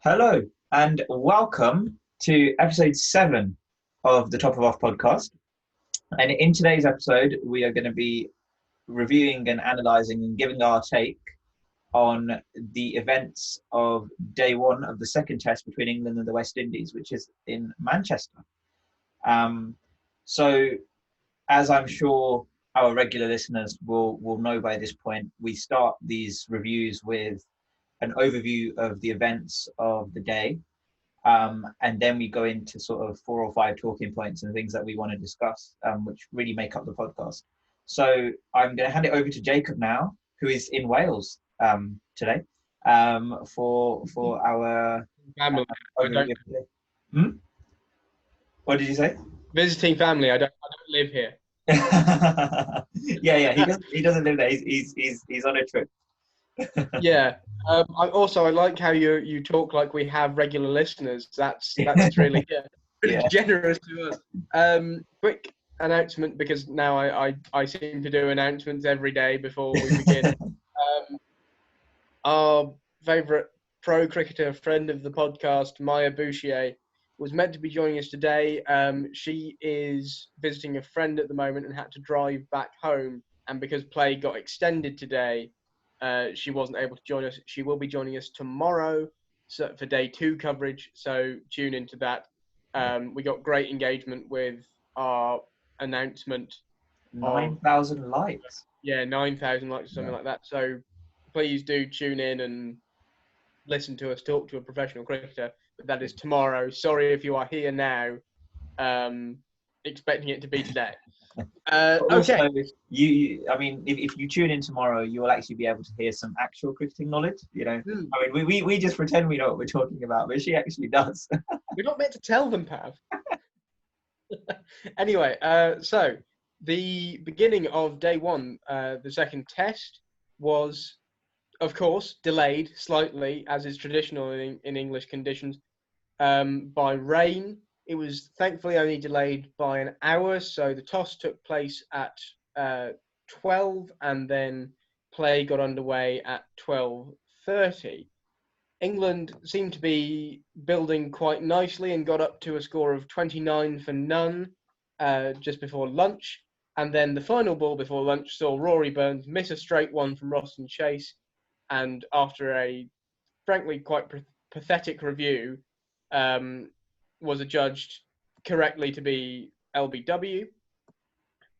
Hello and welcome to episode 7 of the Top of Off podcast. And in today's episode, we are going to be reviewing and analysing and giving our take on the events of day one of the second test between England and the West Indies, which is in Manchester. So, as I'm sure our regular listeners will know by this point, we start these reviews with an overview of the events of the day. And then we go into sort of 4 or 5 talking points and things that we want to discuss, which really make up the podcast. So I'm going to hand it over to Jacob now, who is in Wales today, for our family. overview of the day. What did you say? Visiting family. I don't live here. yeah. He doesn't live there. He's on a trip. Yeah. I like how you talk like we have regular listeners. That's really generous to us. Quick announcement, because now I seem to do announcements every day before we begin. Our favourite pro cricketer, friend of the podcast, Maya Bouchier, was meant to be joining us today. She is visiting a friend at the moment and had to drive back home. And because play got extended today, she wasn't able to join us. She will be joining us tomorrow for day 2 coverage, so tune into that. We got great engagement with our announcement. 9,000 likes. Yeah, 9,000 likes or something like that. So please do tune in and listen to us talk to a professional cricketer. But that is tomorrow. Sorry if you are here now, expecting it to be today. Also, okay. If you tune in tomorrow, you will actually be able to hear some actual cricketing knowledge. I mean, we just pretend we know what we're talking about, but she actually does. We're not meant to tell them, Pav. Anyway, so the beginning of day 1, the second test, was, of course, delayed slightly, as is traditional in English conditions, by rain. It was thankfully only delayed by an hour, so the toss took place at 12, and then play got underway at 12:30. England seemed to be building quite nicely and got up to a score of 29 for none just before lunch. And then the final ball before lunch saw Rory Burns miss a straight one from Roston Chase, and after a frankly quite pathetic review, was adjudged correctly to be LBW.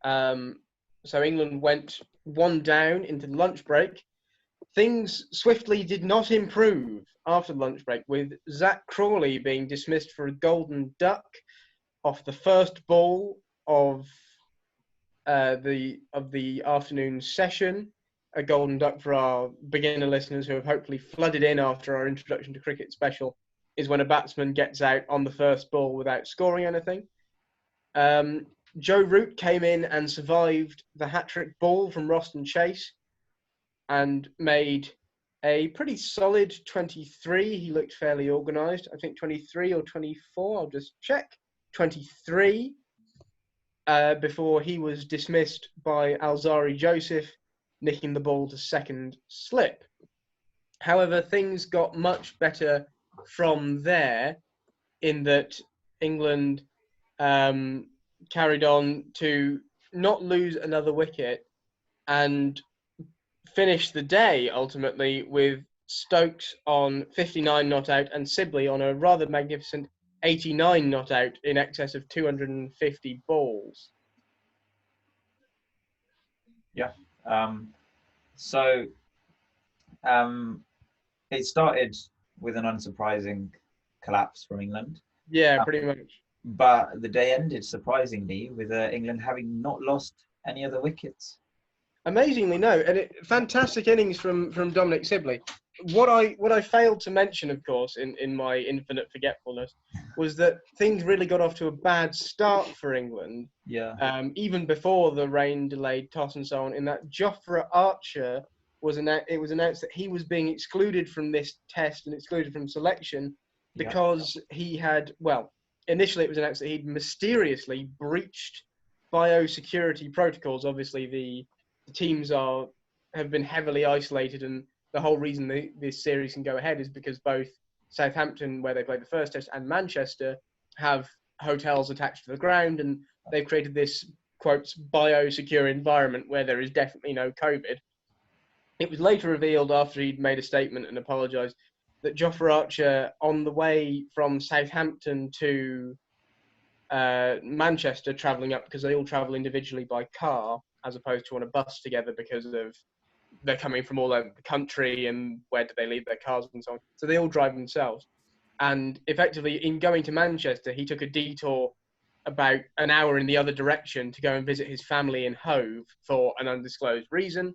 So England went 1 down into the lunch break. Things swiftly did not improve after the lunch break, with Zach Crawley being dismissed for a golden duck off the first ball of the afternoon session. A golden duck, for our beginner listeners who have hopefully flooded in after our introduction to cricket special, is when a batsman gets out on the first ball without scoring anything. Joe Root came in and survived the hat-trick ball from Roston Chase and made a pretty solid 23. He looked fairly organised. I think 23 or 24, I'll just check. 23, before he was dismissed by Alzari Joseph, nicking the ball to second slip. However, things got much better from there, in that England carried on to not lose another wicket and finish the day ultimately with Stokes on 59 not out and Sibley on a rather magnificent 89 not out in excess of 250 balls. Yeah. It started with an unsurprising collapse from England. Yeah, pretty much. But the day ended surprisingly with England having not lost any other wickets. Amazingly, no. And fantastic innings from Dominic Sibley. What I failed to mention, of course, in my infinite forgetfulness, was that things really got off to a bad start for England. Yeah. Even before the rain delayed toss and so on, in that Jofra Archer was announced that he was being excluded from this test and excluded from selection because he had, initially it was announced that he'd mysteriously breached biosecurity protocols. Obviously, the teams have been heavily isolated, and the whole reason this series can go ahead is because both Southampton, where they played the first test, and Manchester have hotels attached to the ground, and they've created this, quotes, biosecure environment where there is definitely no COVID. It was later revealed, after he'd made a statement and apologised, that Jofra Archer, on the way from Southampton to Manchester, travelling up, because they all travel individually by car as opposed to on a bus together, because of they're coming from all over the country, and where do they leave their cars and so on. So they all drive themselves. And effectively, in going to Manchester, he took a detour about an hour in the other direction to go and visit his family in Hove for an undisclosed reason.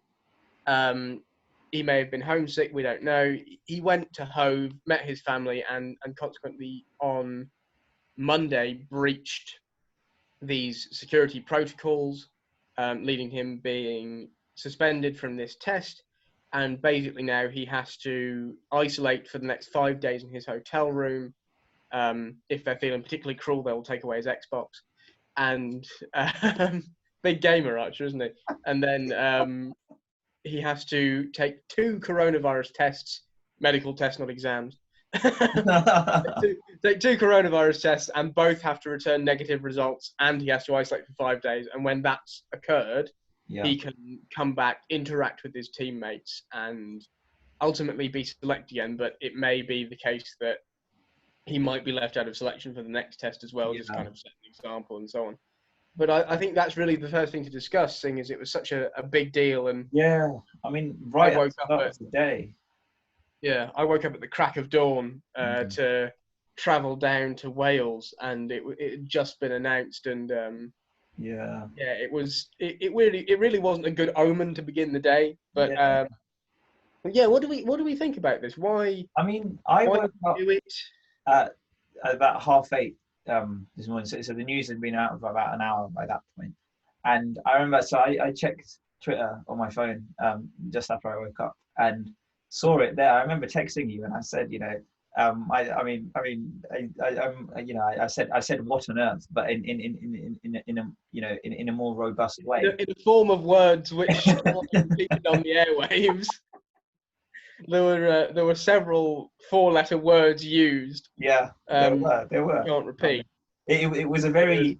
He may have been homesick, we don't know. He went to Hove, met his family, and consequently on Monday breached these security protocols, leading him being suspended from this test. And basically now he has to isolate for the next 5 days in his hotel room. If they're feeling particularly cruel, they'll take away his Xbox. And big gamer, Archer, isn't he? And then he has to take 2 coronavirus tests, medical tests, not exams. Take 2 coronavirus tests, and both have to return negative results, and he has to isolate for 5 days. And when that's occurred, he can come back, interact with his teammates, and ultimately be selected again. But it may be the case that he might be left out of selection for the next test as well, just kind of set an example and so on. But I think that's really the first thing to discuss, seeing as it was such a big deal. And I mean, right at the start of the day. Yeah, I woke up at the crack of dawn to travel down to Wales, and it had just been announced, and it really wasn't a good omen to begin the day. But what do we think about this? Why? I mean, I woke up at about 8:30 this morning. So the news had been out for about an hour by that point, and I remember. So I checked Twitter on my phone just after I woke up and saw it there. I remember texting you, and I said, I said what on earth, but in a more robust way, in a form of words which repeated on the airwaves. There were several 4-letter words used. Yeah, there were. Can't repeat. It was a very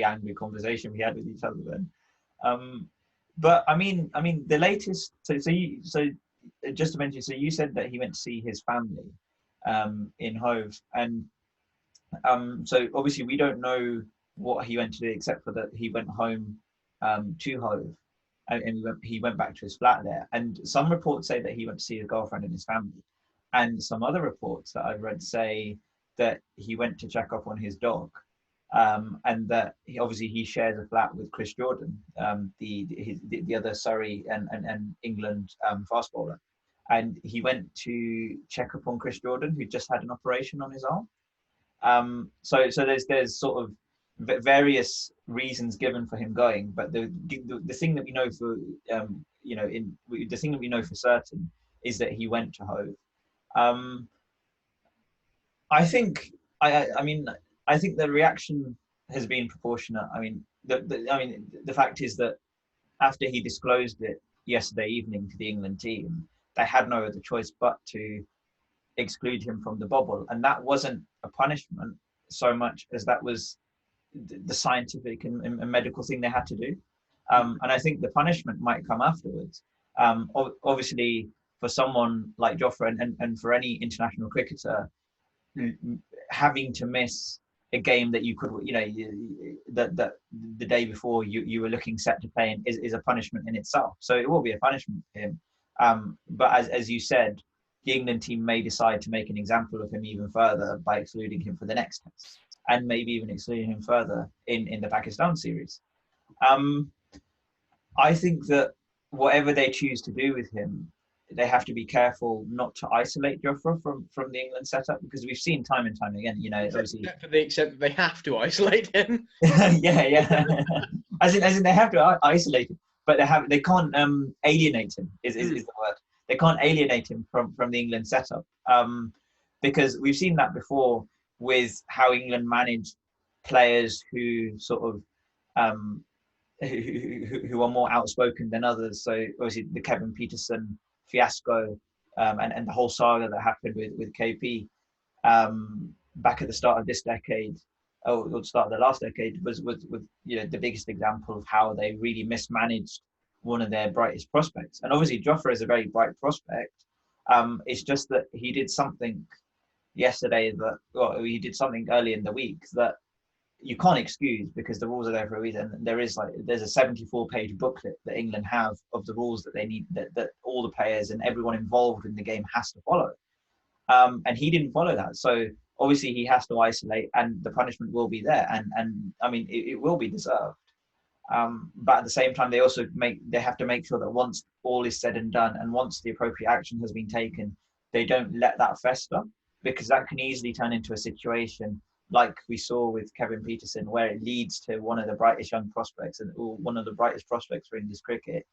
angry conversation we had with each other then. But I mean, the latest. So just to mention, so you said that he went to see his family, in Hove, and so obviously we don't know what he went to do, except for that he went home, to Hove, and he went back to his flat there. And some reports say that he went to see his girlfriend and his family, and some other reports that I've read say that he went to check up on his dog. And that he shares a flat with Chris Jordan, the other Surrey and England fast bowler, and he went to check up on Chris Jordan, who just had an operation on his arm. So there's sort of various reasons given for him going, but the thing that we know for the thing that we know for certain is that he went to Hove. I think the reaction has been proportionate. I mean, the fact is that after he disclosed it yesterday evening to the England team, they had no other choice but to exclude him from the bubble, and that wasn't a punishment so much as that was the scientific and medical thing they had to do. And I think the punishment might come afterwards. Obviously, for someone like Jofra and for any international cricketer, having to miss a game that you could, that the day before you were looking set to play in is a punishment in itself. So it will be a punishment for him. But as you said, the England team may decide to make an example of him even further by excluding him for the next test, and maybe even excluding him further in the Pakistan series. I think that whatever they choose to do with him, they have to be careful not to isolate Jofra from the England setup, because we've seen time and time again, obviously. To the extent that they have to isolate him. yeah. As in they have to isolate him, but they can't alienate him. Is the word. They can't alienate him from the England setup, because we've seen that before with how England managed players who sort of who are more outspoken than others. So obviously the Kevin Peterson fiasco and the whole saga that happened with KP back at the start of this decade, or the start of the last decade, was the biggest example of how they really mismanaged one of their brightest prospects. And obviously, Jofra is a very bright prospect. It's just that he did something yesterday he did something early in the week that you can't excuse, because the rules are there for a reason. There's a 74-page booklet that England have of the rules that they need, that all the players and everyone involved in the game has to follow. And he didn't follow that. So obviously he has to isolate, and the punishment will be there. And I mean, it will be deserved. But at the same time, they have to make sure that once all is said and done, and once the appropriate action has been taken, they don't let that fester, because that can easily turn into a situation like we saw with Kevin Peterson, where it leads to one of the brightest young prospects or one of the brightest prospects for English cricket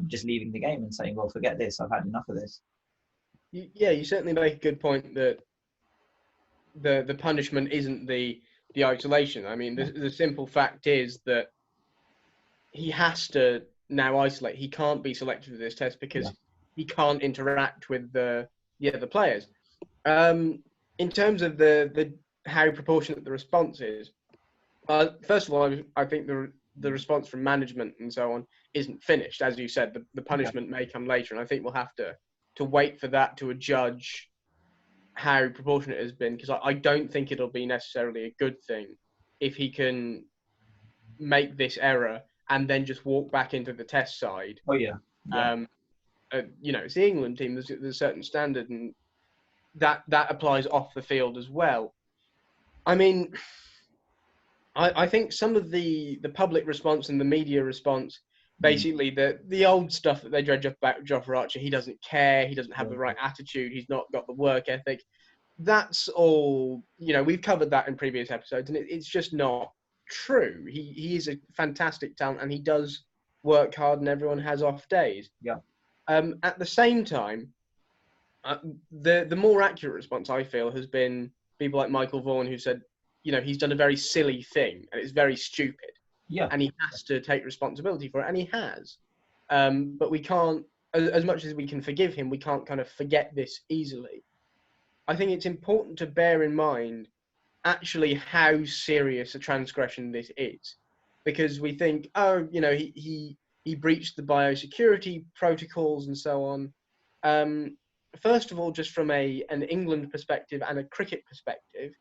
just leaving the game and saying, well, forget this, I've had enough of this. Yeah, you certainly make a good point that the punishment isn't the isolation. I mean, the simple fact is that he has to now isolate. He can't be selected for this test because he can't interact with the players. In terms of the how proportionate the response is, first of all, I think the response from management and so on isn't finished. As you said, the punishment may come later, and I think we'll have to wait for that to adjudge how proportionate it has been, because I don't think it'll be necessarily a good thing if he can make this error and then just walk back into the test side. Oh yeah. It's the England team. There's a certain standard, and that applies off the field as well. I mean, I think some of the public response and the media response, basically the old stuff that they dredge up about Jofra Archer, he doesn't care, he doesn't have the right attitude, he's not got the work ethic. That's all, we've covered that in previous episodes, and it's just not true. He is a fantastic talent, and he does work hard, and everyone has off days. Yeah. At the same time, the more accurate response, I feel, has been people like Michael Vaughan, who said, he's done a very silly thing and it's very stupid. Yeah. And he has to take responsibility for it, and he has. But we can't, as much as we can forgive him, we can't kind of forget this easily. I think it's important to bear in mind actually how serious a transgression this is, because we think, he breached the biosecurity protocols and so on. First of all, just from an England perspective and a cricket perspective,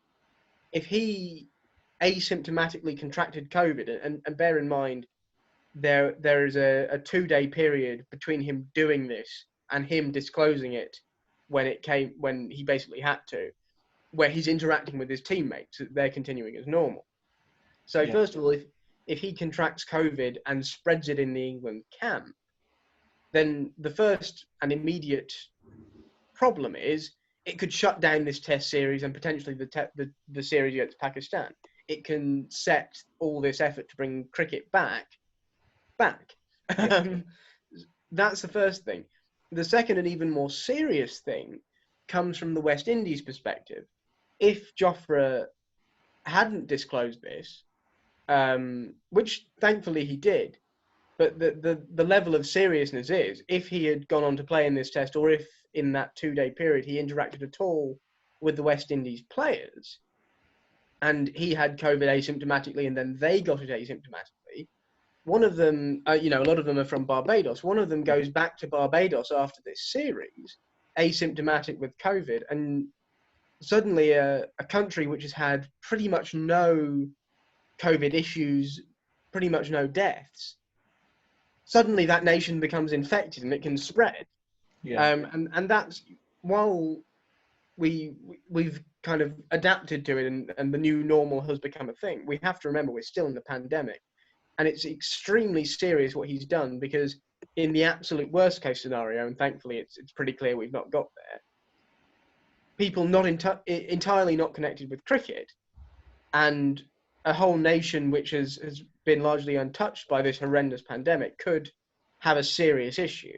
if he asymptomatically contracted COVID, and bear in mind, there is a 2-day period between him doing this and him disclosing it when he basically had to, where he's interacting with his teammates, they're continuing as normal. So first of all, if he contracts COVID and spreads it in the England camp, then the first and immediate problem is it could shut down this test series and potentially the series against Pakistan. It can set all this effort to bring cricket back. That's the first thing. The second and even more serious thing comes from the West Indies perspective. If Jofra hadn't disclosed this, which thankfully he did, but the level of seriousness is, if he had gone on to play in this test, or if in that 2-day period he interacted at all with the West Indies players, and he had COVID asymptomatically and then they got it asymptomatically, one of them, a lot of them are from Barbados, one of them goes back to Barbados after this series, asymptomatic with COVID, and suddenly a country which has had pretty much no COVID issues, pretty much no deaths, suddenly that nation becomes infected and it can spread. And that's, while we've kind of adapted to it and the new normal has become a thing, we have to remember we're still in the pandemic, and it's extremely serious what he's done, because in the absolute worst case scenario, and thankfully it's pretty clear we've not got there, people not entirely not connected with cricket, and a whole nation which has been largely untouched by this horrendous pandemic could have a serious issue.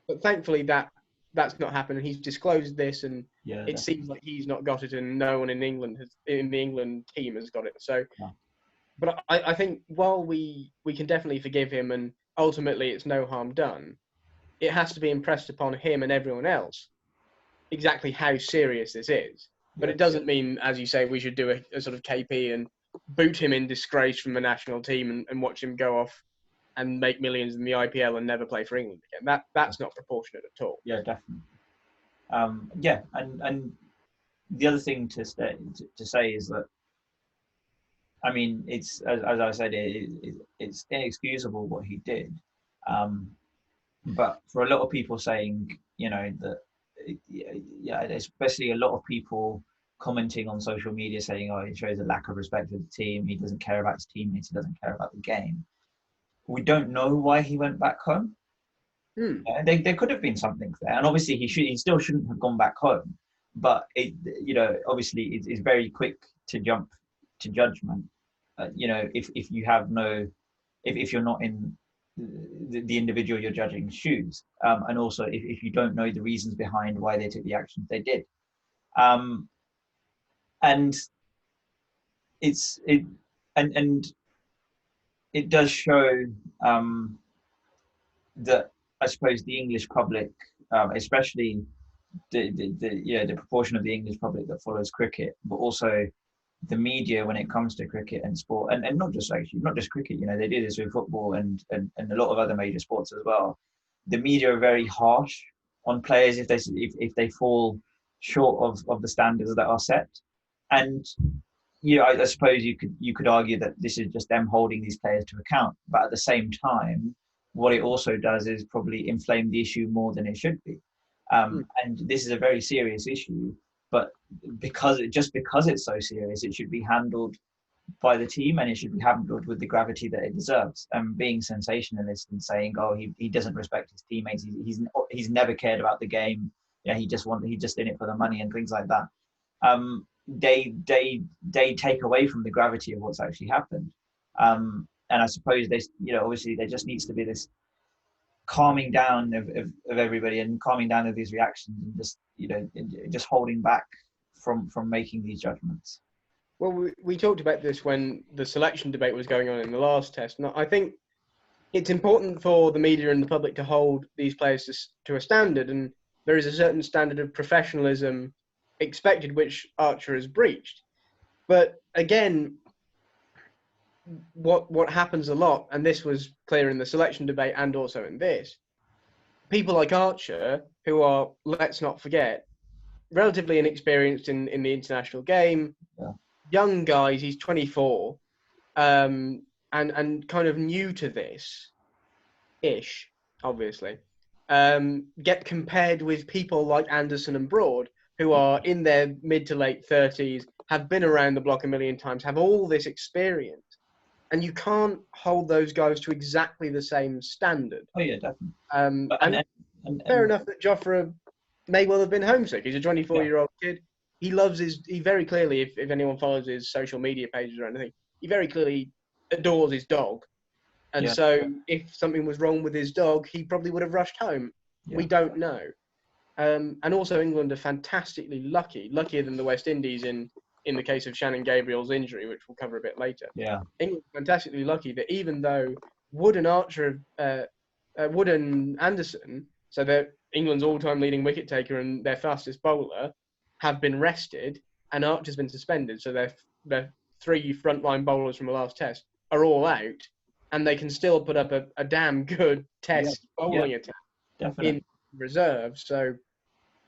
But thankfully that's not happened, and he's disclosed this, and it seems like he's not got it, and no one in the England team has got it. So, but I think while we can definitely forgive him, and ultimately it's no harm done, it has to be impressed upon him and everyone else exactly how serious this is. But it doesn't mean, as you say, we should do a sort of KP and boot him in disgrace from the national team and watch him go off and make millions in the IPL and never play for England again. That's not proportionate at all. Yeah, definitely. And the other thing to say is that, I mean, it's as I said, it's inexcusable what he did. But for a lot of people saying, that, yeah, especially a lot of people commenting on social media saying, oh, it shows a lack of respect for the team. He doesn't care about his teammates. He doesn't care about the game. We don't know why he went back home. There could have been something there, and obviously he still shouldn't have gone back home. But obviously it's very quick to jump to judgment. If you have if you're not in the individual you're judging shoes, and also if you don't know the reasons behind why they took the actions they did, and it does show that, I suppose, the English public, especially the proportion of the English public that follows cricket, but also the media when it comes to cricket and sport, and not just cricket. They do this with football and a lot of other major sports as well. The media are very harsh on players if they fall short of the standards that are set, and I suppose you could argue that this is just them holding these players to account, but at the same time, what it also does is probably inflame the issue more than it should be. And this is a very serious issue, but because it's so serious, it should be handled by the team, and it should be handled with the gravity that it deserves. And being sensationalist and saying, oh, he doesn't respect his teammates, he's never cared about the game, he just in it for the money and things like that. They take away from the gravity of what's actually happened. And I suppose obviously there just needs to be this calming down of everybody, and calming down of these reactions, and just holding back from making these judgments. Well, we talked about this when the selection debate was going on in the last test, and I think it's important for the media and the public to hold these players to a standard, and there is a certain standard of professionalism expected, which Archer has breached. But again, what happens a lot, and this was clear in the selection debate and also in this, people like Archer, who are, let's not forget, relatively inexperienced in the international game, young guys, he's 24, and kind of new to this-ish, obviously, get compared with people like Anderson and Broad, who are in their mid to late 30s, have been around the block a million times, have all this experience. And you can't hold those guys to exactly the same standard. Oh, yeah, definitely. And fair enough that Jofra may well have been homesick. He's a 24-year-old kid. He very clearly, if anyone follows his social media pages or anything, he very clearly adores his dog. And so if something was wrong with his dog, he probably would have rushed home. Yeah. We don't know. And also England are fantastically lucky, luckier than the West Indies in the case of Shannon Gabriel's injury, which we'll cover a bit later. Yeah. England are fantastically lucky that even though Wood and Anderson, so they're England's all-time leading wicket taker and their fastest bowler, have been rested, and Archer's been suspended. So their three frontline bowlers from the last test are all out, and they can still put up a damn good test bowling attack in reserve. So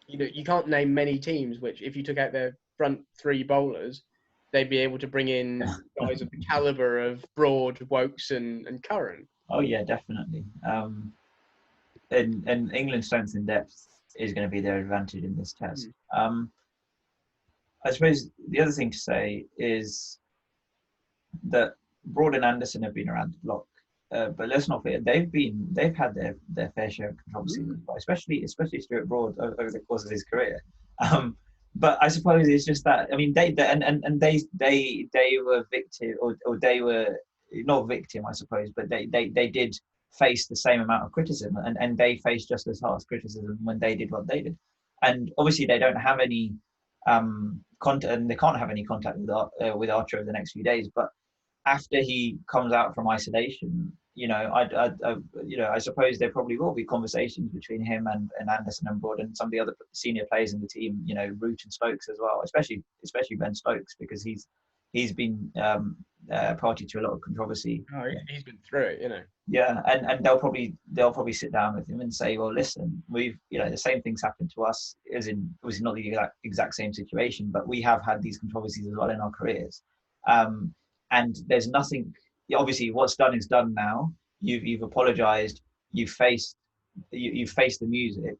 you can't name many teams which, if you took out their front three bowlers, they'd be able to bring in guys of the caliber of Broad, Wokes, and Curran. Oh yeah, definitely. And England's strength in depth is going to be their advantage in this test. I suppose the other thing to say is that Broad and Anderson have been around the block, but let's not forget they've had their fair share of controversy, especially Stuart Broad over the course of his career. But I suppose it's just that, I mean, they were victim, or they were not victim, I suppose, but they did face the same amount of criticism, and they faced just as harsh criticism when they did what they did. And obviously they don't have any contact, and they can't have any contact with Archer over the next few days. But after he comes out from isolation, I suppose there probably will be conversations between him and Anderson and Broad and some of the other senior players in the team. Root and Stokes as well, especially Ben Stokes, because he's been party to a lot of controversy. Oh, he's been through it. Yeah, and they'll probably sit down with him and say, well, listen, we've the same things happened to us, as in obviously not the exact same situation, but we have had these controversies as well in our careers. And there's nothing. Obviously, what's done is done now. You've apologized. You've faced the music.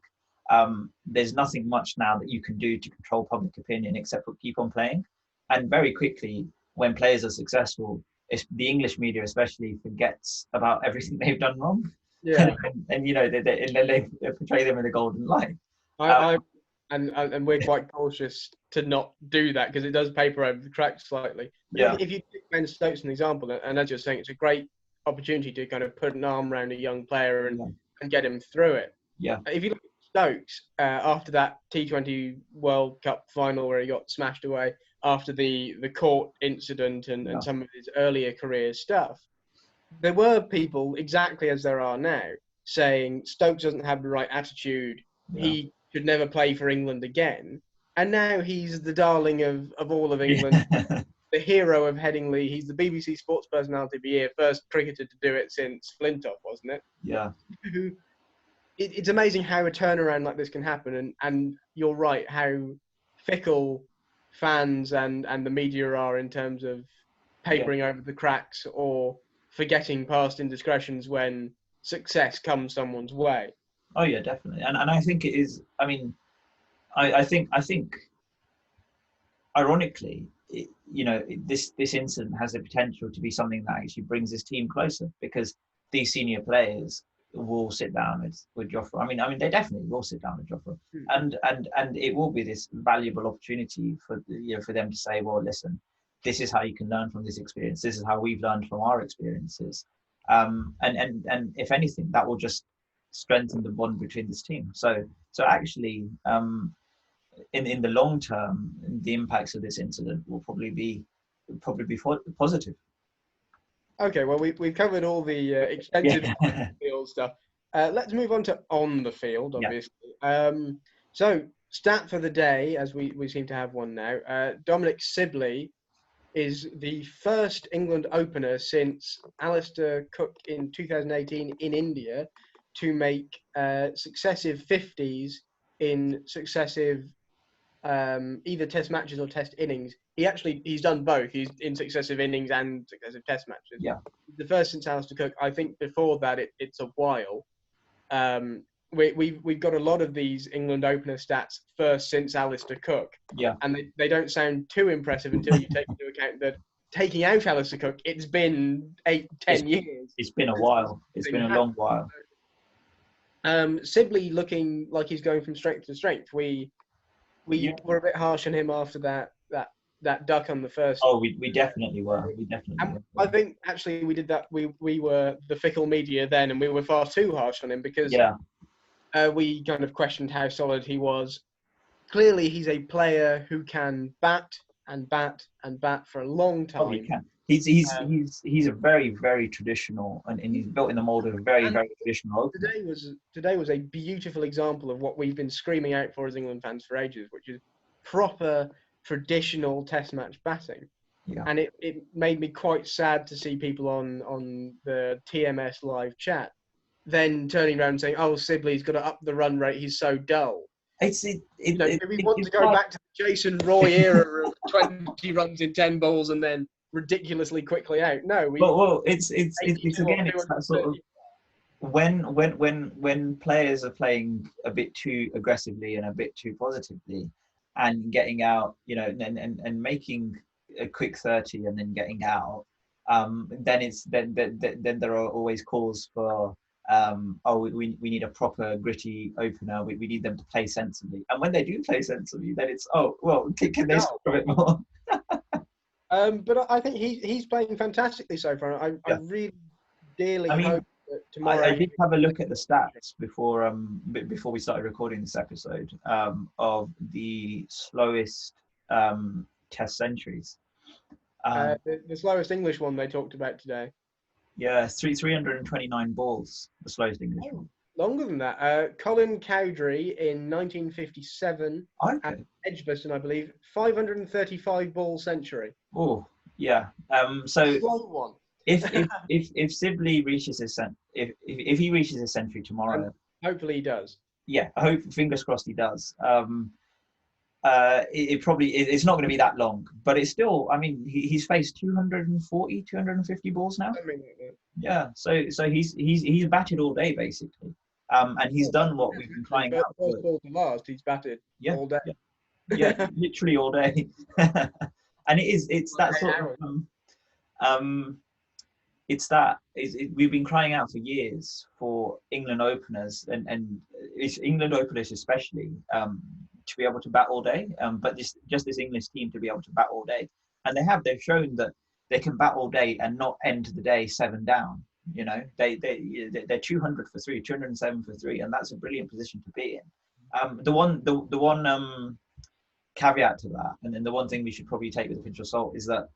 There's nothing much now that you can do to control public opinion except for keep on playing. And very quickly, when players are successful, the English media especially forgets about everything they've done wrong. Yeah. and they portray them in a golden light. And we're quite cautious to not do that because it does paper over the cracks slightly. But Yeah. if you take Ben Stokes as an example, and as you're saying, it's a great opportunity to kind of put an arm around a young player and get him through it. Yeah. If you look at Stokes, after that T20 World Cup final where he got smashed away, after the court incident and some of his earlier career stuff, there were people, exactly as there are now, saying Stokes doesn't have the right attitude. Yeah. He should never play for England again. And now he's the darling of all of England, the hero of Headingley. He's the BBC Sports Personality of the Year, first cricketer to do it since Flintoff, wasn't it? Yeah. It's amazing how a turnaround like this can happen. And you're right, how fickle fans and the media are in terms of papering over the cracks or forgetting past indiscretions when success comes someone's way. Oh yeah, definitely. And I think it is. I mean, I think ironically, this incident has the potential to be something that actually brings this team closer, because these senior players will sit down with Jofra. I mean, they definitely will sit down with Jofra, and it will be this valuable opportunity for them to say, well, listen, this is how you can learn from this experience. This is how we've learned from our experiences, and if anything, that will just strengthen the bond between this team. So actually, in the long term, the impacts of this incident will probably be positive. Okay, well, we've covered all the extensive field stuff. Let's move on to on the field, obviously. Yeah. So, stat for the day, as we seem to have one now. Dominic Sibley is the first England opener since Alistair Cook in 2018 in India to make successive 50s in successive either test matches or test innings. He's done both. He's in successive innings and successive test matches. Yeah. The first since Alistair Cook. I think before that it's a while. We've got a lot of these England opener stats first since Alistair Cook. Yeah. And they don't sound too impressive until you take into account that taking out Alistair Cook, it's been 8-10 years. It's been a while. It's been a long while. Sibley looking like he's going from strength to strength. We were a bit harsh on him after that duck on the first. Oh, we definitely were. I think actually we did that. We were the fickle media then, and we were far too harsh on him because we kind of questioned how solid he was. Clearly, he's a player who can bat and bat and bat for a long time. Oh, he can. He's a very, very traditional, and he's built in the mold of a very, very traditional opener. Today was a beautiful example of what we've been screaming out for as England fans for ages, which is proper traditional Test match batting. Yeah. And it made me quite sad to see people on the TMS live chat then turning around and saying, "Oh, Sibley's got to up the run rate. He's so dull." If we want to go back to the Jason Roy era of 20 runs in 10 balls and then ridiculously quickly out. No, it's again, it's that sort of when players are playing a bit too aggressively and a bit too positively and getting out, and making a quick 30 and then getting out, then there are always calls for we need a proper gritty opener. We need them to play sensibly, and when they do play sensibly, then it's can they score a bit more? But I think he's playing fantastically so far. I really dearly hope that tomorrow. I did have a look at the stats before we started recording this episode of the slowest Test centuries. The slowest English one they talked about today. Yeah, 329 balls, the slowest Englishman. Longer than that. Colin Cowdrey in 1957 at Okay. Edgbaston, I believe, 535 ball century. Oh, yeah. So Slow one. if Sibley reaches his if he reaches his century And tomorrow, hopefully he does. yeah, I hope, fingers crossed he does. It probably it's not going to be that long, but it's still. I mean, he's faced 240, 250 balls now. I mean, Yeah, so he's batted all day basically, and he's done what we've been crying out for. First ball to last, he's batted Yeah, all day. yeah, literally all day. And it's that sort of um, we've been crying out for years for England openers and it's England openers especially to be able to bat all day. But this English team to be able to bat all day, and they've shown that they can bat all day and not end the day 7 down. You know, they're 200 for 3, 207 for 3, and that's a brilliant position to be in. The one caveat to that, and then the one thing we should probably take with a pinch of salt, is that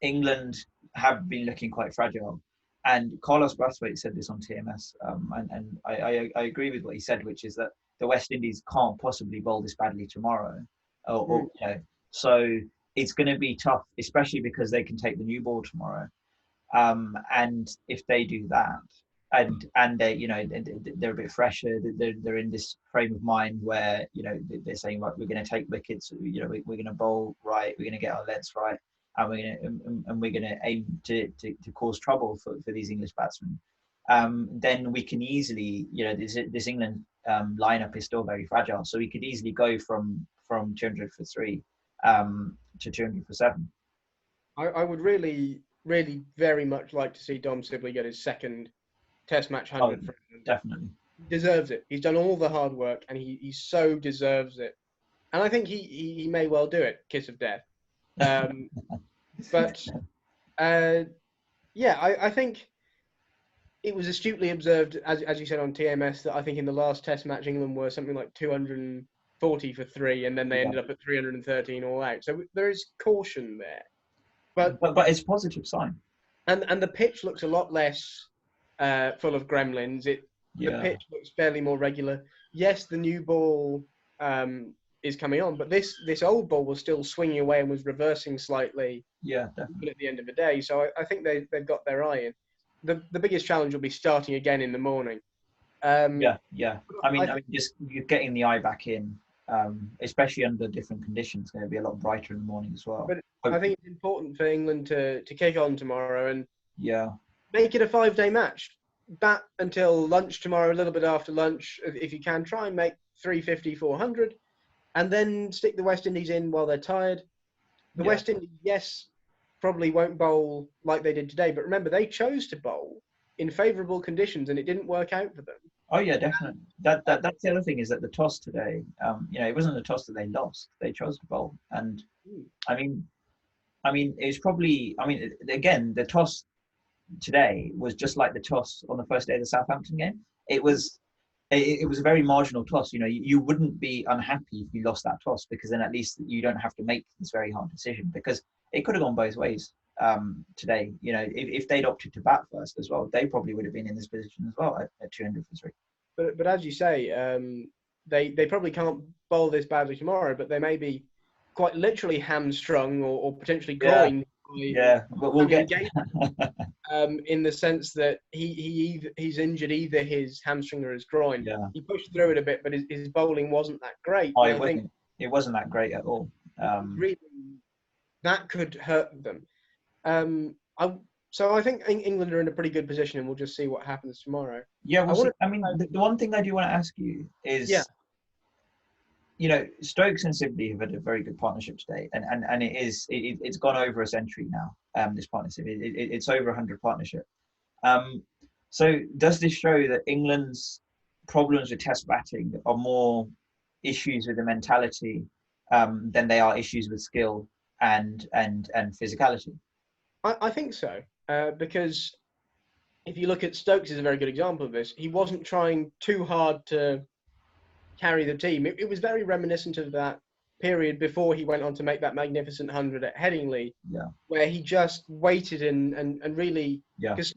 England have been looking quite fragile. And Carlos Brathwaite said this on TMS, and I agree with what he said, which is that the West Indies can't possibly bowl this badly tomorrow, or you know, so it's going to be tough, especially because they can take the new ball tomorrow. And if they do that, and they, you know, they're a bit fresher, they're in this frame of mind where, you know, they're saying, right, we're going to take wickets, you know, we're going to bowl right, we're going to get our lengths right, and we're going to aim to cause trouble for these English batsmen. Then we can easily, you know, this England lineup is still very fragile, so we could easily go from 200 for 3 to 200 for 7. I would really, really very much like to see Dom Sibley get his second Test match 100 for England. Definitely. He deserves it. He's done all the hard work, and he so deserves it. And I think he may well do it, kiss of death. But yeah, I think it was astutely observed, as you said on TMS, that I think in the last Test match England were something like 240 for 3, and then they ended up at 313 all out. So there is caution there. But it's a positive sign. And the pitch looks a lot less full of gremlins. The pitch looks fairly more regular. Yes, the new ball is coming on, but this old ball was still swinging away and was reversing slightly. Yeah, definitely. At the end of the day, so I think they've got their eye in. The biggest challenge will be starting again in the morning. I mean, just getting the eye back in, especially under different conditions, going to be a lot brighter in the morning as well. But I think it's important for England to kick on tomorrow and make it a 5-day match. Bat until lunch tomorrow, a little bit after lunch, if you can. Try and make 350, 400, and then stick the West Indies in while they're tired. The West Indies, yes, probably won't bowl like they did today, but remember, they chose to bowl in favourable conditions, and it didn't work out for them. Oh yeah, definitely. That's the other thing, is that the toss today, you know, it wasn't a toss that they lost. They chose to bowl, and I mean, it's probably, I mean, again, the toss today was just like the toss on the first day of the Southampton game. It was a very marginal toss. You know, you wouldn't be unhappy if you lost that toss, because then at least you don't have to make this very hard decision, because it could have gone both ways today. You know, if they'd opted to bat first as well, they probably would have been in this position as well at 200 for 3. But as you say, they probably can't bowl this badly tomorrow, but they may be quite literally hamstrung or potentially groined. But we'll get in the sense that he's injured either his hamstring or his groin. He pushed through it a bit, but his bowling wasn't that great. It wasn't that great at all. Really, that could hurt them. So I think England are in a pretty good position, and we'll just see what happens tomorrow. Yeah, the one thing I do want to ask you is, you know, Stokes and Sibley have had a very good partnership today, and it's gone over a century now. This partnership, it's over 100 partnership. So does this show that England's problems with Test batting are more issues with the mentality than they are issues with skill and physicality? I think so, because if you look at Stokes, is a very good example of this. He wasn't trying too hard to carry the team. It was very reminiscent of that period before he went on to make that magnificent 100 at Headingley, Yeah. where he just waited and really, Yeah. because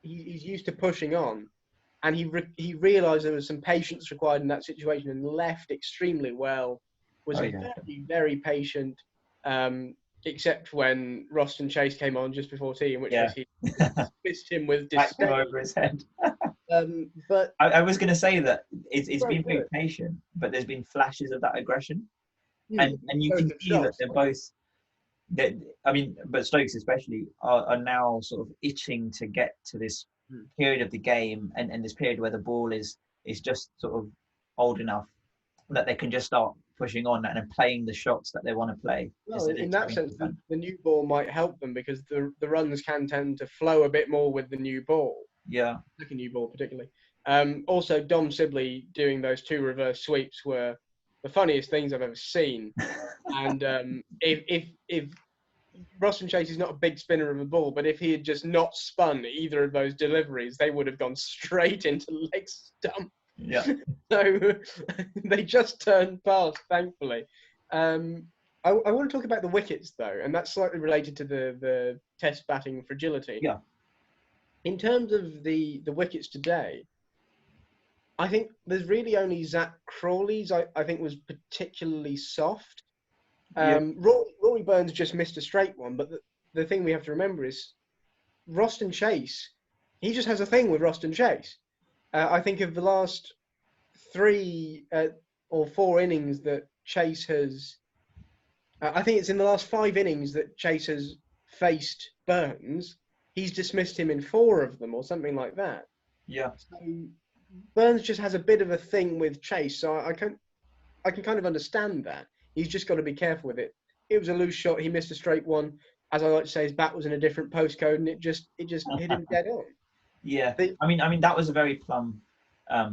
he's used to pushing on, and he realised there was some patience required in that situation and left extremely well. Was very, very patient, except when Roston Chase came on just before tea, in which case he dismissed him with disdain. over his head. But I was going to say that it's been very good. patient, but there's been flashes of that aggression. And you Both can have see that shots. they're both. I mean, but Stokes especially are now sort of itching to get to this period of the game and this period where the ball is just sort of old enough that they can just start pushing on and playing the shots that they want to play. Well, in that sense, the new ball might help them because the runs can tend to flow a bit more with the new ball. Yeah. Like a new ball, particularly. Also, Dom Sibley doing those 2 reverse sweeps were the funniest things I've ever seen. And if Roston Chase is not a big spinner of a ball, but if he had just not spun either of those deliveries, they would have gone straight into leg stump. Yeah. So they just turned past, thankfully. I want to talk about the wickets, though, and that's slightly related to the test batting fragility. Yeah. In terms of the wickets today, I think there's really only Zach Crawley's I think was particularly soft. Rory Burns just missed a straight one, but the thing we have to remember is Roston Chase, he just has a thing with Roston Chase. I think of the last 3 or 4 innings that Chase has... I think it's in the last 5 innings that Chase has faced Burns. He's dismissed him in 4 of them or something like that. Yeah. So Burns just has a bit of a thing with Chase, so I can kind of understand that. He's just got to be careful with it. It was a loose shot. He missed a straight one. As I like to say, his bat was in a different postcode, and it just hit him dead on. Yeah. I mean that was a very plumb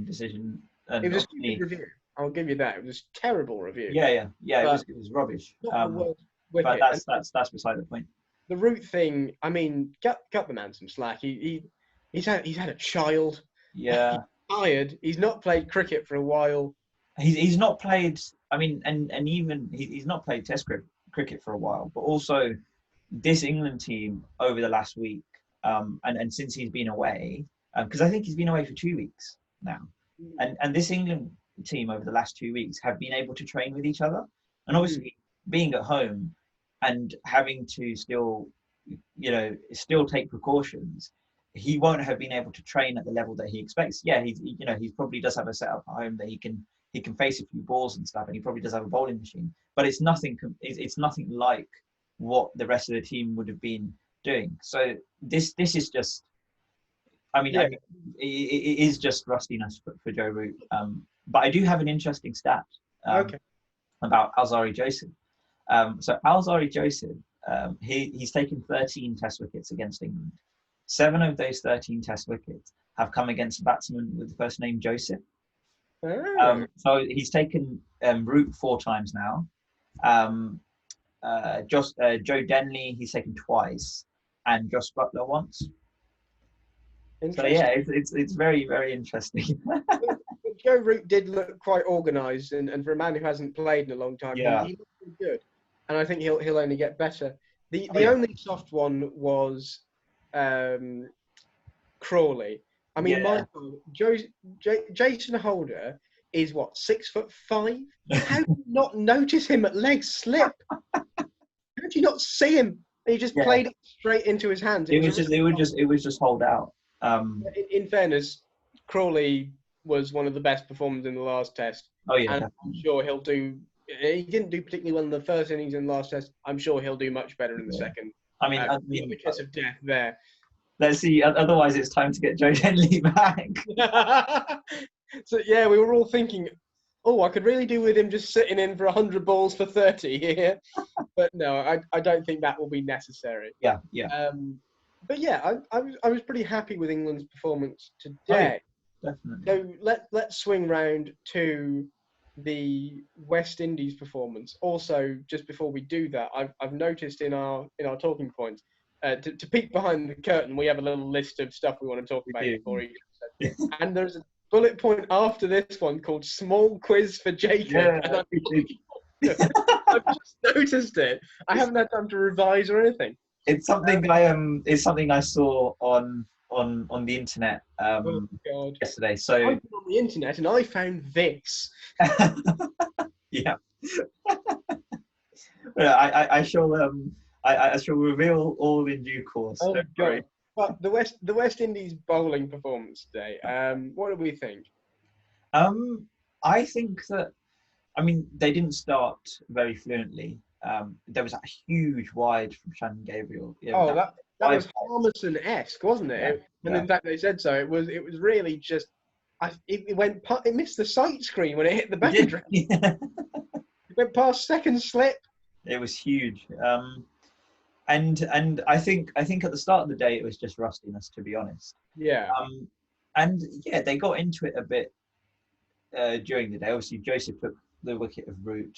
decision. And it was a stupid review. I'll give you that. It was a terrible review. Yeah. It was rubbish. But that's beside the point. The root thing, I mean, cut the man some slack. He's had a child. Yeah. He's tired. He's not played cricket for a while. He's not played. I mean, and even he's not played Test cricket for a while. But also, this England team over the last week, and since he's been away, because I think he's been away for 2 weeks now, and this England team over the last 2 weeks have been able to train with each other, and obviously being at home and having to still take precautions. He won't have been able to train at the level that he expects. Yeah, he probably does have a setup at home that he can face a few balls and stuff, and he probably does have a bowling machine. But it's nothing like what the rest of the team would have been doing. So this is just, I mean, it is just rustiness for Joe Root. But I do have an interesting stat about Alzari Joseph. So Alzari Joseph, he's taken 13 Test wickets against England. 7 of those 13 Test wickets have come against a batsman with the first name Joseph. So he's taken Root 4 times now. Joe Denley, he's taken twice, and Josh Butler once. So yeah, it's very, very interesting. Joe Root did look quite organised, and for a man who hasn't played in a long time, he looked pretty good. And I think he'll only get better. The only soft one was Crawley. I mean, my God, Jason Holder is what, 6'5"? How do you not notice him at leg slip? How do you not see him? He just played it straight into his hands. It was just hold out. In fairness, Crawley was one of the best performers in the last Test. Oh yeah, and definitely. I'm sure he'll do. He didn't do particularly well in the first innings in the last Test. I'm sure he'll do much better in the second. I mean, the kiss of death there. Let's see. Otherwise, it's time to get Joe Denley back. So yeah, we were all thinking, oh, I could really do with him just sitting in for 100 balls for 30 here. But no, I don't think that will be necessary. Yeah. But yeah, I was pretty happy with England's performance today. Oh, definitely. So let's swing round to the West Indies performance. Also, just before we do that, I've noticed in our talking points, to peek behind the curtain, we have a little list of stuff we want to talk about before each episode. And there's a bullet point after this one called "Small Quiz for Jacob." Yeah, and I've just noticed it. I haven't had time to revise or anything. It's something it's something I saw on the internet Oh God! yesterday. I've So been on the internet and I found this. yeah, I shall I shall reveal all in due course. Oh Don't God! worry. But the West Indies bowling performance today. What do we think? Um, I think that I mean they didn't start very fluently. There was a huge wide from Shannon Gabriel. Yeah, Oh, that that five. was Harmison-esque, wasn't it? Yeah, And yeah. in fact, they said so. It was really just. It missed the sight screen when it hit the It did. boundary. Yeah. It went past second slip. It was huge. And I think at the start of the day it was just rustiness, to be honest. Yeah. Um, and yeah, they got into it a bit during the day. Obviously, Joseph took the wicket of Root,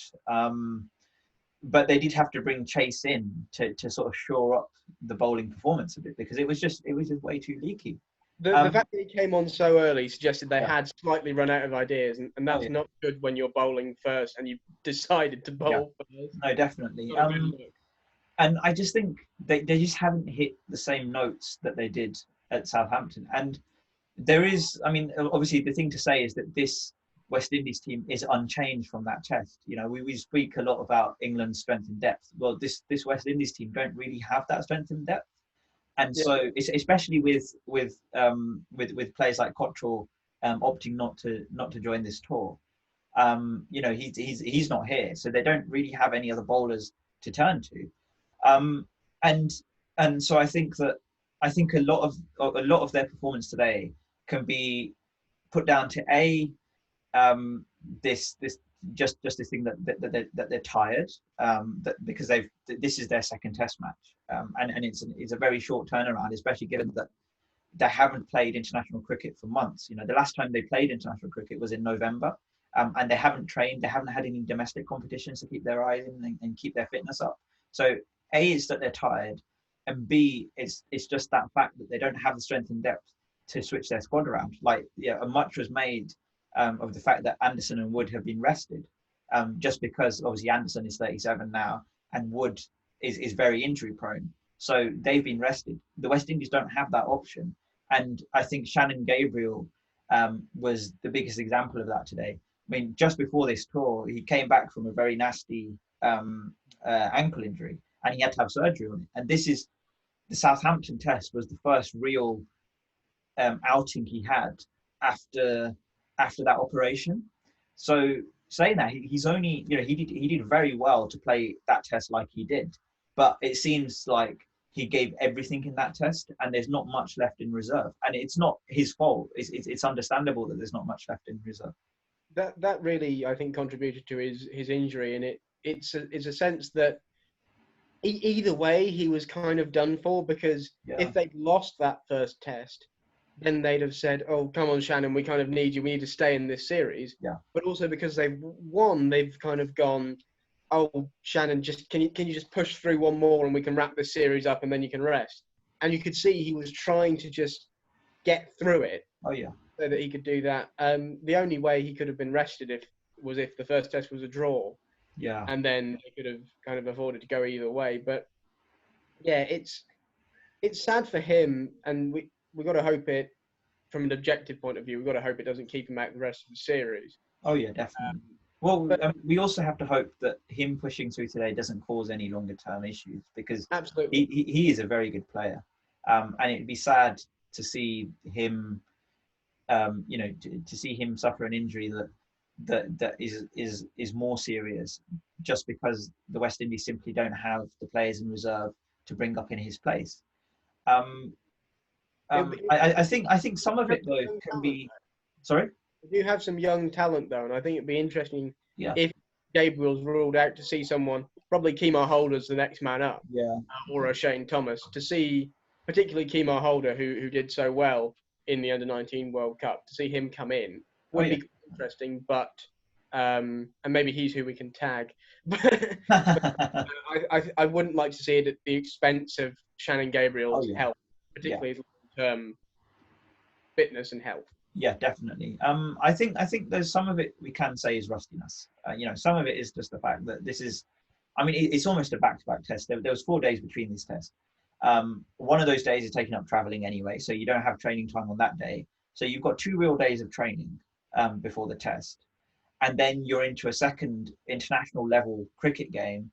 but they did have to bring Chase in to sort of shore up the bowling performance a bit because it was just way too leaky. The fact that he came on so early suggested they Yeah. had slightly run out of ideas, and Oh that's yeah, not good when you're bowling first and you decided to yeah, bowl first. no, definitely. Not a good look. And I just think they just haven't hit the same notes that they did at Southampton. And there is, I mean, obviously the thing to say is that this West Indies team is unchanged from that test. You know, we speak a lot about England's strength and depth. Well, this West Indies team don't really have that strength and depth. And Yeah. so, especially with players like Cottrell opting not to join this tour, you know, he's not here, so they don't really have any other bowlers to turn to. Um, and and so I think a lot of their performance today can be put down to this just this thing that they're tired, that because this is their second test match, and it's a very short turnaround, especially given that they haven't played international cricket for months. You know, the last time they played international cricket was in November, and they haven't trained. They haven't had any domestic competitions to keep their eyes in and keep their fitness up. So A is that they're tired, and B it's just that fact that they don't have the strength and depth to switch their squad around. Like, yeah, much was made of the fact that Anderson and Wood have been rested, just because obviously Anderson is 37 now and Wood is very injury prone. So they've been rested. The West Indies don't have that option. And I think Shannon Gabriel was the biggest example of that today. I mean, just before this tour, he came back from a very nasty ankle injury and he had to have surgery on it. And this is the Southampton test was the first real outing he had after that operation. So saying that, he's only, you know, he did very well to play that test like he did, but it seems like he gave everything in that test, and there's not much left in reserve. And it's not his fault. It's understandable that there's not much left in reserve. That really, I think, contributed to his injury, and it's a sense that either way he was kind of done for, because Yeah, if they'd lost that first test, then they'd have said, "Oh, come on, Shannon, we kind of need you. We need to stay in this series." yeah, But also because they've won, they've kind of gone, "Oh, Shannon, just can you just push through one more and we can wrap this series up and then you can rest." And you could see he was trying to just get through it oh yeah, so that he could do that. The only way he could have been rested if the first test was a draw, yeah, and then he could have kind of afforded to go either way. But yeah, it's sad for him, and we got to hope it, from an objective point of view, we've got to hope it doesn't keep him out the rest of the series. oh yeah, definitely. Well, But we also have to hope that him pushing through today doesn't cause any longer term issues, because absolutely, he is a very good player, and it'd be sad to see him, you know, to see him suffer an injury that is more serious, just because the West Indies simply don't have the players in reserve to bring up in his place. Um, I think some of it though can be. Sorry. we do have some young talent though, and I think it'd be interesting Yeah. if Gabriel's ruled out, to see someone, probably Kemar Holder's the next man up, Yeah. or a Shane Thomas, to see particularly Kemar Holder, who did so well in the Under-19 World Cup, to see him come in Oh would yeah. be interesting. But and maybe he's who we can tag. I wouldn't like to see it at the expense of Shannon Oh Gabriel's yeah. health, Yeah. particularly his long-term fitness and health. Yeah, definitely. I think there's some of it we can say is rustiness. Some of it is just the fact that this is. I mean, it's almost a back-to-back test. There was 4 days between these tests. One of those days is taken up traveling anyway, so you don't have training time on that day. So you've got 2 real days of training before the test, and then you're into a second international level cricket game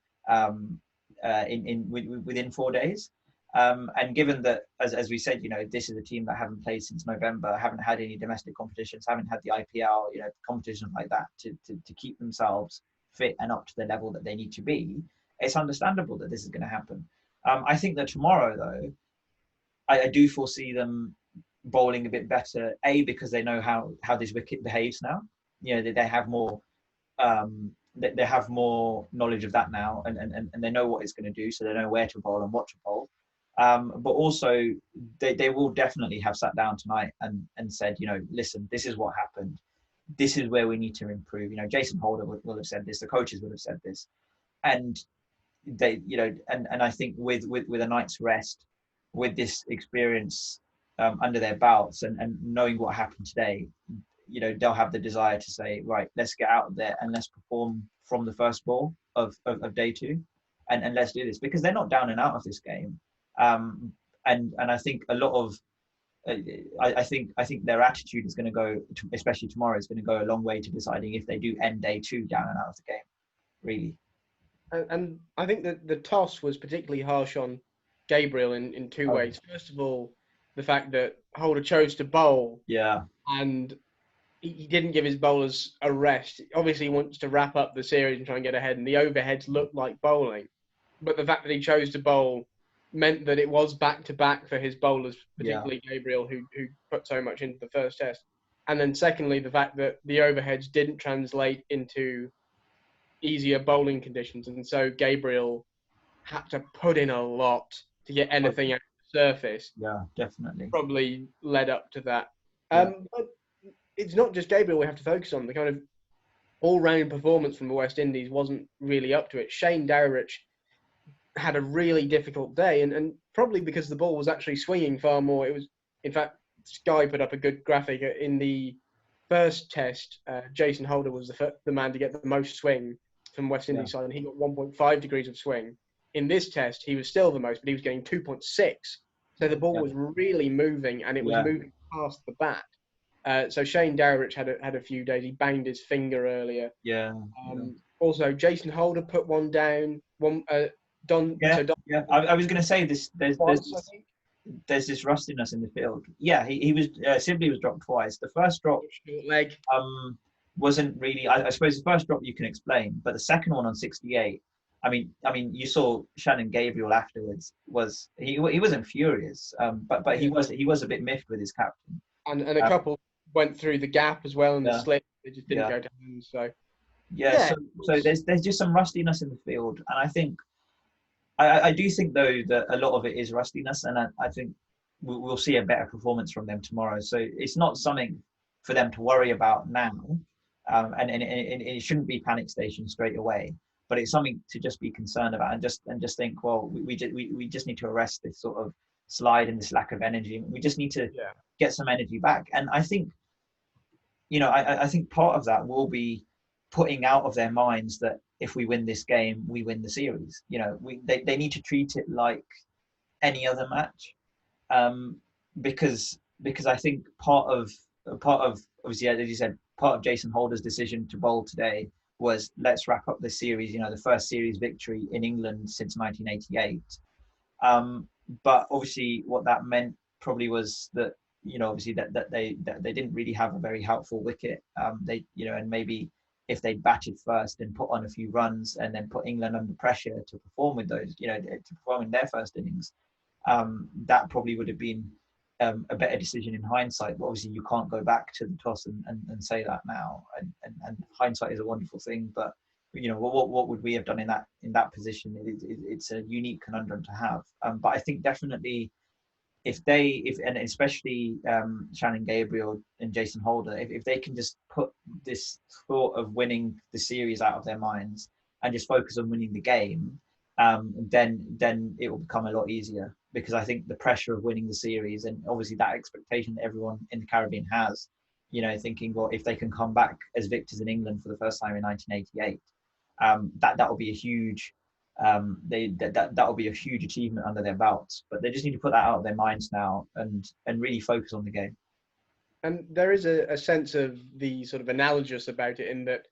within 4 days. And given that, as we said, this is a team that haven't played since November, haven't had any domestic competitions, haven't had the IPL, competitions like that to keep themselves fit and up to the level that they need to be. It's understandable that this is going to happen. I think that tomorrow, though, I do foresee them bowling a bit better. Because they know how this wicket behaves now. They have more they have more knowledge of that now, and they know what it's going to do, so they know where to bowl and what to bowl. But also, they will definitely have sat down tonight and said, listen, this is what happened. This is where we need to improve. Jason Holder will have said this. The coaches would have said this, and they, and I think with a night's rest, with this experience under their belts, and knowing what happened today, they'll have the desire to say, right, let's get out there and let's perform from the first ball of day two, and let's do this, because they're not down and out of this game. And I think a lot of I think their attitude is going to go, especially tomorrow, is going to go a long way to deciding if they do end day two down and out of the game, really. And I think that the toss was particularly harsh on Gabriel in two ways. First of all, the fact that Holder chose to bowl, and he didn't give his bowlers a rest. Obviously, he wants to wrap up the series and try and get ahead, and the overheads looked like bowling. But the fact that he chose to bowl meant that it was back-to-back for his bowlers, particularly Gabriel, who put so much into the first test. And then secondly, the fact that the overheads didn't translate into easier bowling conditions. And so Gabriel had to put in a lot to get anything out of the surface. Yeah, definitely. Probably led up to that. But it's not just Gabriel we have to focus on. The kind of all-round performance from the West Indies wasn't really up to it. Shane Dowrich had a really difficult day, and probably because the ball was actually swinging far more. It was, in fact, Sky put up a good graphic in the first test. Jason Holder was the man to get the most swing from West Indies side, and he got 1.5 degrees of swing. In this test, he was still the most, but he was getting 2.6. So the ball was really moving, and it was moving past the bat. So Shane Dowrich had a few days. He banged his finger earlier. Also, Jason Holder put one down. I was going to say this. There's this rustiness in the field. He was. Sibley was dropped twice. The first drop, leg, wasn't really. I suppose the first drop you can explain, but the second one on 68. I mean, you saw Shannon Gabriel afterwards. He wasn't furious, but he was a bit miffed with his captain. And a couple went through the gap as well in the slip. They just didn't go down. So so there's just some rustiness in the field, and I think I do think though that a lot of it is rustiness, and I think we'll see a better performance from them tomorrow. So it's not something for them to worry about now, and it shouldn't be panic station straight away. But it's something to just be concerned about, and just think, well, we just need to arrest this sort of slide and this lack of energy. We just need to get some energy back. And I think, I think part of that will be putting out of their minds that if we win this game, we win the series. They need to treat it like any other match, because I think part of obviously, as you said, part of Jason Holder's decision to bowl today was, let's wrap up this series. The first series victory in England since 1988. But obviously, what that meant probably was that obviously that they didn't really have a very helpful wicket. And maybe if they batted first and put on a few runs and then put England under pressure to perform with those, to perform in their first innings, that probably would have been a better decision in hindsight. But obviously, you can't go back to the toss and say that now. And hindsight is a wonderful thing, but what would we have done in that position? It's a unique conundrum to have. But I think definitely, and especially Shannon Gabriel and Jason Holder, if they can just put this thought of winning the series out of their minds and just focus on winning the game, then it will become a lot easier. Because I think the pressure of winning the series, and obviously that expectation that everyone in the Caribbean has, thinking, well, if they can come back as victors in England for the first time in 1988, that will be a huge that will be a huge achievement under their belts. But they just need to put that out of their minds now and really focus on the game. And there is a sense of the sort of analogous about it in that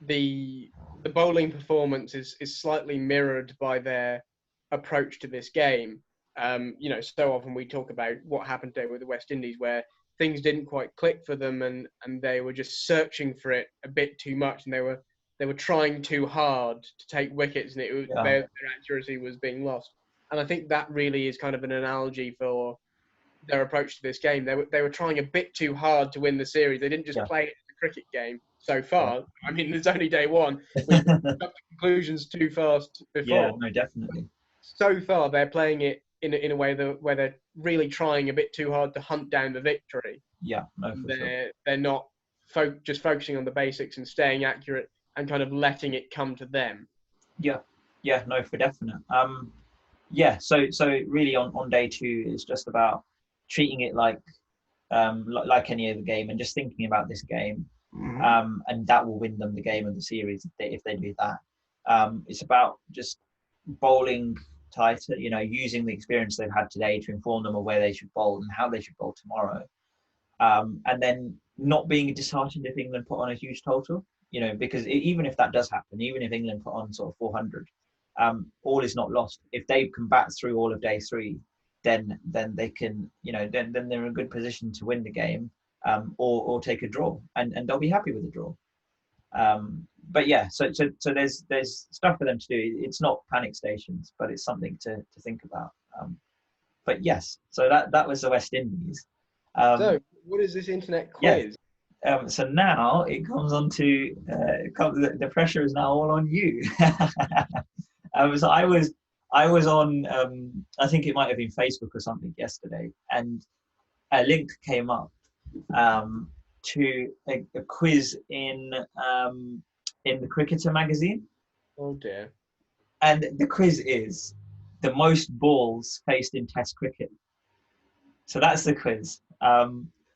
the bowling performance is slightly mirrored by their approach to this game. So often we talk about what happened today with the West Indies, where things didn't quite click for them, and they were just searching for it a bit too much, and they were trying too hard to take wickets, and their accuracy was being lost. And I think that really is kind of an analogy for their approach to this game. They were trying a bit too hard to win the series. They didn't just play it as a cricket game so far. I mean, it's only day one. We've got to conclusions too fast before. Yeah, no, definitely. So far, they're playing it in a way where they're really trying a bit too hard to hunt down the victory. Yeah, no, for sure. They're not just focusing on the basics and staying accurate and kind of letting it come to them. Yeah, no, for definite. So really on day two, it's just about treating it like any other game and just thinking about this game, and that will win them the game of the series if they do that. It's about just bowling tighter, using the experience they've had today to inform them of where they should bowl and how they should bowl tomorrow, and then not being disheartened if England put on a huge total, because even if that does happen, even if England put on sort of 400, all is not lost. If they can bat through all of day three, then they can, then they're in a good position to win the game, or take a draw, and they'll be happy with the draw. But yeah, so there's stuff for them to do. It's not panic stations, but it's something to think about. But yes, so that was the West Indies. So what is this internet quiz? So now it comes on to the pressure is now all on you. So I was on I think it might have been Facebook or something yesterday, and a link came up to a quiz in the Cricketer magazine. Oh dear. And the quiz is the most balls faced in Test cricket. So that's the quiz.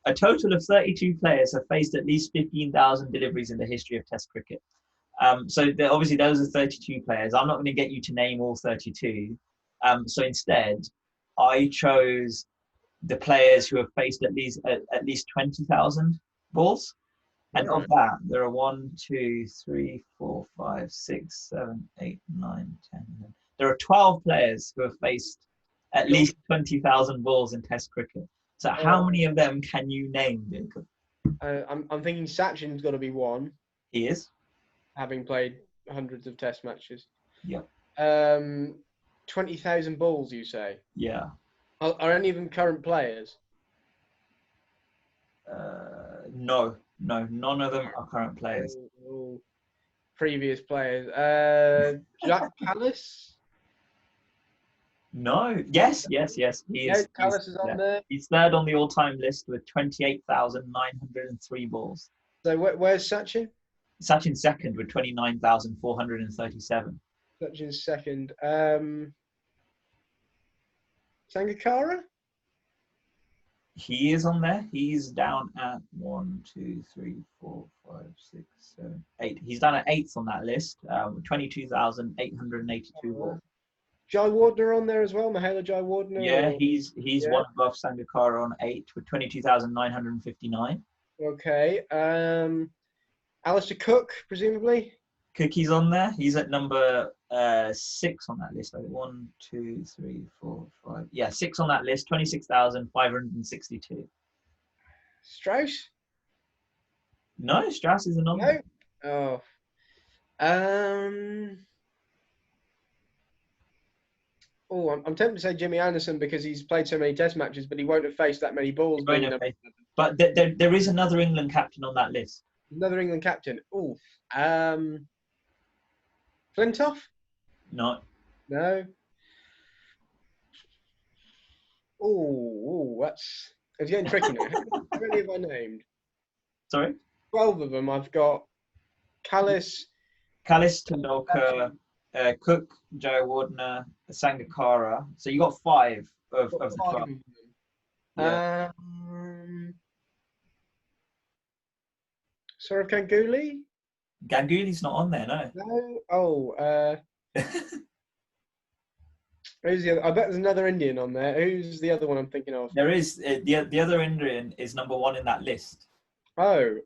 A total of 32 players have faced at least 15,000 deliveries in the history of Test cricket. So obviously those are 32 players. I'm not going to get you to name all 32. So instead, I chose the players who have faced at least 20,000 balls. And of that, there are 1, 2, 3, 4, 5, 6, 7, 8, 9, 10. There are 12 players who have faced at least 20,000 balls in Test cricket. So how many of them can you name, Jacob? I'm thinking Sachin's got to be one. He is, having played hundreds of Test matches. Yep. 20,000 balls, you say? Yeah. Are any of them current players? No, none of them are current players. Previous players. Jack Callis? No. Yes. He is. Callis is on there. He's third on the all-time list with 28,903 balls. So where's Sachin? Sachin's second with 29,437. Sachin's second. Sangakkara? He is on there. He's down at 1, 2, 3, 4, 5, 6, 7, 8. He's down at 8th on that list, with 22,882 balls. Jai Wardner on there as well, Mahela Jai Wardner. Yeah, he's one above Sangakkara on 8 with 22,959. Okay. Alistair Cook, presumably. Cookie's on there. He's at number 6 on that list. 1, 2, 3, 4, 5. Yeah, 6 on that list. 26,562. Strauss? No, Strauss isn't on there. Oh. I'm tempted to say Jimmy Anderson because he's played so many Test matches, but he won't have faced that many balls. But there is another England captain on that list. Another England captain. Flintoff? No. No. It's getting tricky now. How many have I named? Sorry? 12 of them. I've got Callis, Tendulkar, Cook, Jai Wardner, Sangakkara. So you got 5 of the 12. Yeah. Saurav Ganguly? Ganguly's not on there, no. No. Oh, who's the other? I bet there's another Indian on there. Who's the other one I'm thinking of? There is the other Indian is number one in that list. Oh,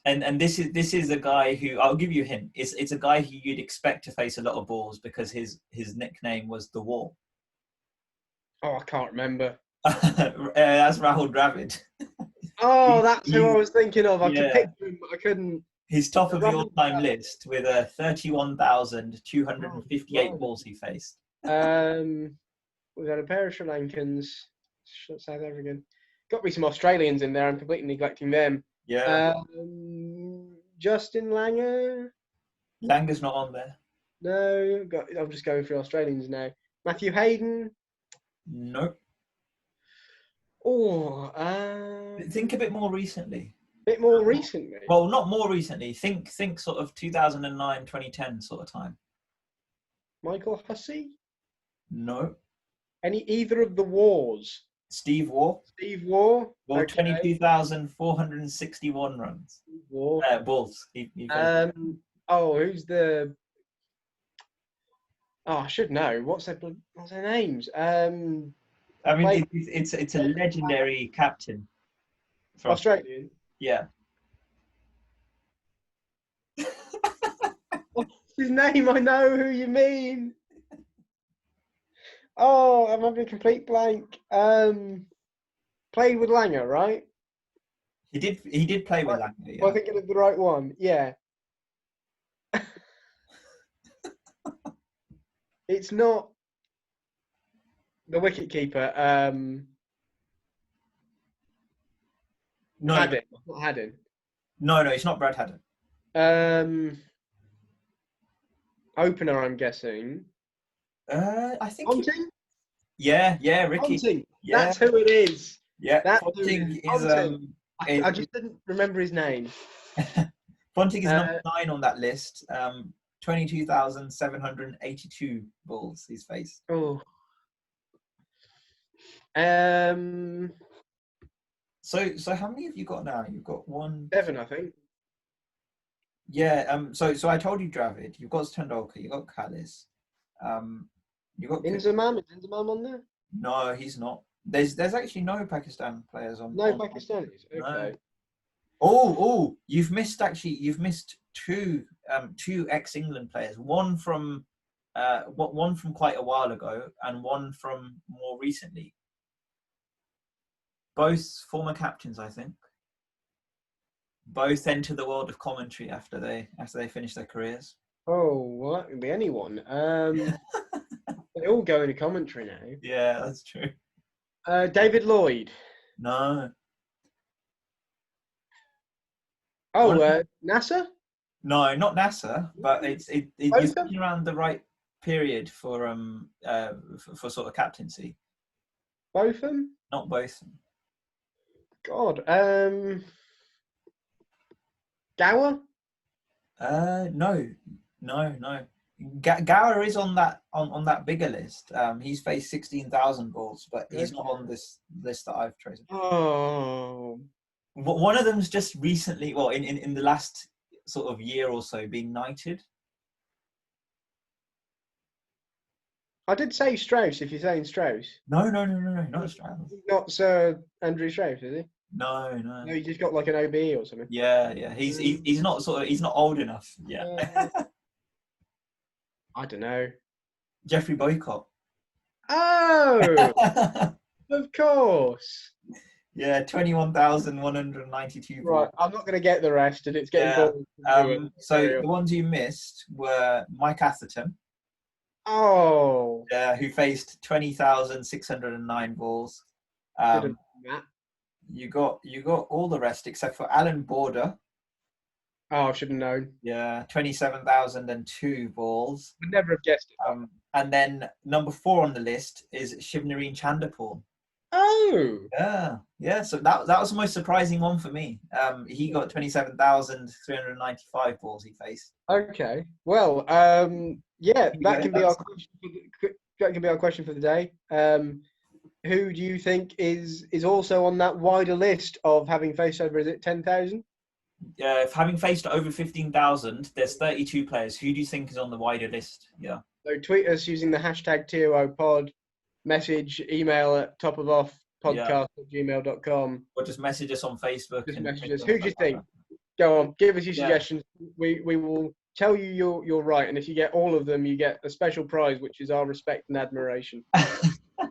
And this is a guy who, I'll give you a hint. It's a guy who you'd expect to face a lot of balls because his nickname was the Wall. I can't remember. That's Rahul Dravid. Oh, that's who I was thinking of. I could Yeah. picture him, but I couldn't. He's top of the Rahul all-time Dravid. list with 31,258 Oh, balls he faced. We've had a pair of Sri Lankans, South African. Got to be some Australians in there. I'm completely neglecting them. Yeah. Justin Langer. Langer's not on there. No, I'm just going for Australians now. Matthew Hayden. Nope. Oh, Think a bit more recently. bit more recently. Well, not more recently. Think sort of 2009, 2010 sort of time. Michael Hussey. No. Either of the Wars. Steve Waugh. Steve Waugh. Well, Okay. 22,461 runs. Waugh. Balls. Who's the? Oh, I should know. What's their names? I mean, it's a legendary captain. Australian. Yeah. What's his name? I know who you mean. Oh, I'm having a complete blank. Played with Langer, right? He did play with Langer. Yeah. Am I thinking of the right one? Yeah. It's not the wicketkeeper. No, Haddin. Not Haddin. no, it's not Brad Haddin. Opener, I'm guessing. I think. Ponting? Yeah, Ricky. Ponting. Yeah. That's who it is. Yeah, That's Ponting who is. I just didn't remember his name. Ponting is number 9 on that list. 22,782 balls he's faced. Oh. So how many have you got now? You've got 1. 7, I think. Yeah. So I told you Dravid. You've got Tendulkar. You've got Kallis. You've got. Inzamam. Is Inzamam on there? No, he's not. There's actually no Pakistan players on. No Pakistanis. Okay. No. Oh! You've missed two ex-England players. One from quite a while ago, and one from more recently. Both former captains, I think. Both enter the world of commentary after they finish their careers. Oh, well, that can be anyone. They all go into commentary now. Yeah, that's true. David Lloyd. No. Oh, NASA? No, not NASA, but it's been around the right period for sort of captaincy. Botham? Not Botham. God. Gower? No. Gower is on that bigger list. He's faced 16,000 balls, but he's not on this list that I've chosen. Oh. One of them's just recently, well, in the last sort of year or so, being knighted. I did say Strauss, if you're saying Strauss. No, not Strauss. Not Sir Andrew Strauss, is he? No. No, he just got like an OBE or something. Yeah. He's not old enough. Yeah. I don't know. Jeffrey Boycott. Oh, of course. Yeah, 21,192. Right, I'm not going to get the rest, and it's getting boring. So the ones you missed were Mike Atherton. Oh. Yeah, who faced 20,609 balls. You got all the rest except for Alan Border. Oh, I should have known. Yeah, 27,002 balls. Would never have guessed it. And then number 4 on the list is Shivnarine Chanderpaul. Oh. Yeah. So that was the most surprising one for me. He got 27,395 balls he faced. Okay. Well, yeah, that can be our question for the day. who do you think is also on that wider list of having faced over, is it 10,000? Having faced over 15,000, there's 32 players. Who do you think is on the wider list? Yeah. So tweet us using the hashtag TOOpod, message, email at topofoffpodcast@gmail.com. Or just message us on Facebook. Just and message us. Who do you think? Go on, give us your Yeah. suggestions. We will tell you you're right, and if you get all of them, you get a special prize, which is our respect and admiration.